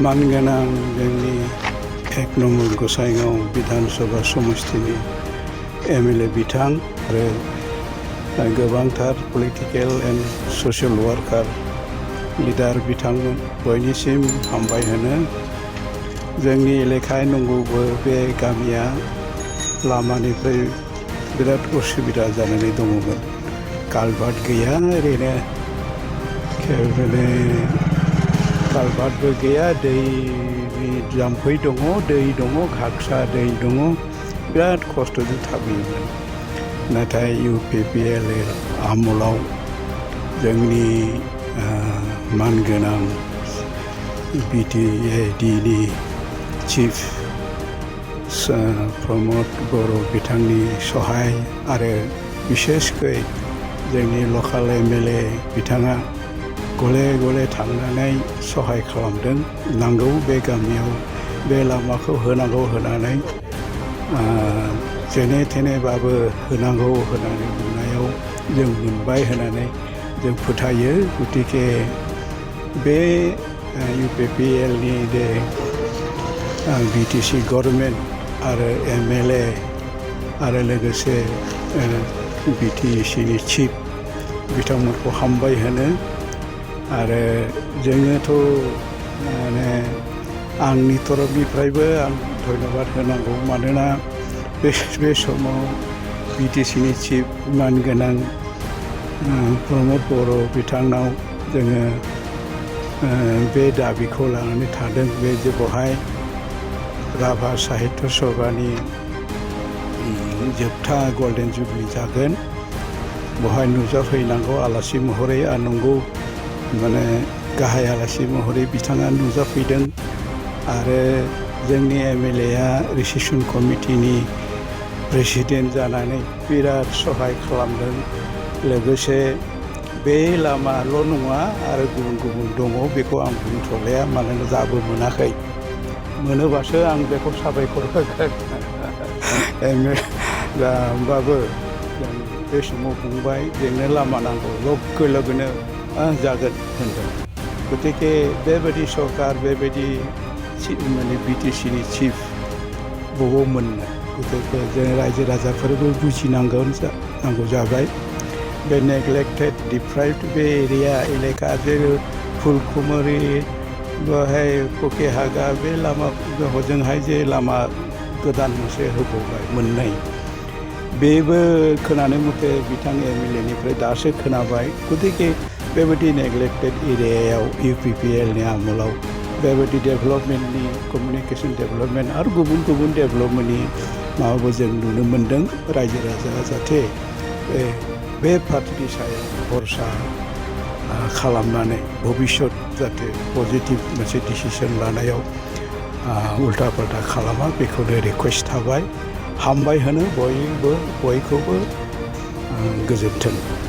मानगोनां जोंनि 1 नम्बर गसाइगाव विधानसभा समष्टिनि MLA बिथां आरो गोबांथार पलिटिकेल एन्ड ससियेल वार्कार लिडार बिथांमोन बयनिसिम हामबाय होनो। जोंनि एलेखाय नंगौबो बे गामिया लामानिफ्राय बिराद उसुबिदा जानानै दङमोन। कालभार्ट गैया, ओरैनो कालभार्टबो गैया, दैनि जाम्फै दङ, दै दङ, घागसा दै दङ, बिराद खस्थ'जों थाबोयोमोन। नाथाय UPPLA आमोलाव जोंनि मानगोनां BTADनि चिफ रमद बर'ज बिथांनि सहाय आरो बिसेसकै जोंनि लकेल MLA बिथाङा गले गले थांनानै सहाय खालामदों। नांगौ बे गामियाव बे लामाखौ होनांगौ होनानै जेने थेनेबाबो होनांगौ होनानै बुंनायाव जों मोनबाय होनानै जों फोथायो। गतिके बे UPPLनि बे BTC गभर्नमेन्ट आरो MLA आरो लोगोसे BTCनि चिफ बिथांमोनखौ हामबाय होनो। आरो जोङोथ' माने आंनि तरफनिफ्रायबो आं धन्यबाद होनांगौ, मानोना बे समाव BTCनि चिफ मानगोनां रमद बर'ज बिथांनाव जोङो बे दाबिखौ लानानै थादों। बे जे बहाय राभा साहित्य सभानि जोबथा गल्डेन जुबलि जागोन, बहाय नुजाफैनांगौ आलासि महरै। नंगौ, माने गाहाय आलासि महरै बिथाङा नुजाफैदों आरो जोंनि MLAया रिसेपसन कमिटिनि प्रेसिडेन्ट जानानै बिराद सहाय खालामदों। लोगोसे बे लामाल' नङा, आरो गुबुन गुबुन दङ, बेखौ आं बुंथ'लाया, मानोना दाबो मोनाखै। मोनोबासो आं बेखौ साबायखर होगोन। होमबाबो जों बे समाव बुंबाय जोंनो लामा नांगौ, लोगो लोगोनो जागोन होनदों। गतिके बेबायदि सरकार, बेबायदि माने BTCनि चिफ बबाव मोननो? गतिके जों रायजो राजाफोरबो बुजिनांगौ जाबाय। बे नेग्लेक्टेड डिप्राइभ्ड बे एलेका जे फुलकुमारि बेवहाय पकेहागा बे लामा हजोंहाय जे लामा गोदान मोनसे होबावबाय मोननै, बेबो खोनानो मथे बिथां MLAनिफ्राय दासो खोनाबाय। गतिके बेबायदि नेग्लेक्टेड एरियायाव UPPLनि आमोलाव बेबायदि डेभेलपमेन्टनि कमिउनिकेसन डेभेलपमेन्ट आरो गुबुन गुबुन डेभेलपमेन्टनि माबाबो जों नुनो मोन्दों। रायजो राजाया जाहाथे बे पार्टिनि सायाव भरसा खालामनानै भबिष्यत जाहाथे पजिटिभ मोनसे डिसिसन लानायाव उल्टा पाल्टा खालामा, बेखौनो रिकुवेस्ट थाबाय। हामबाय होनो बयखौबो। गोजोन्थों।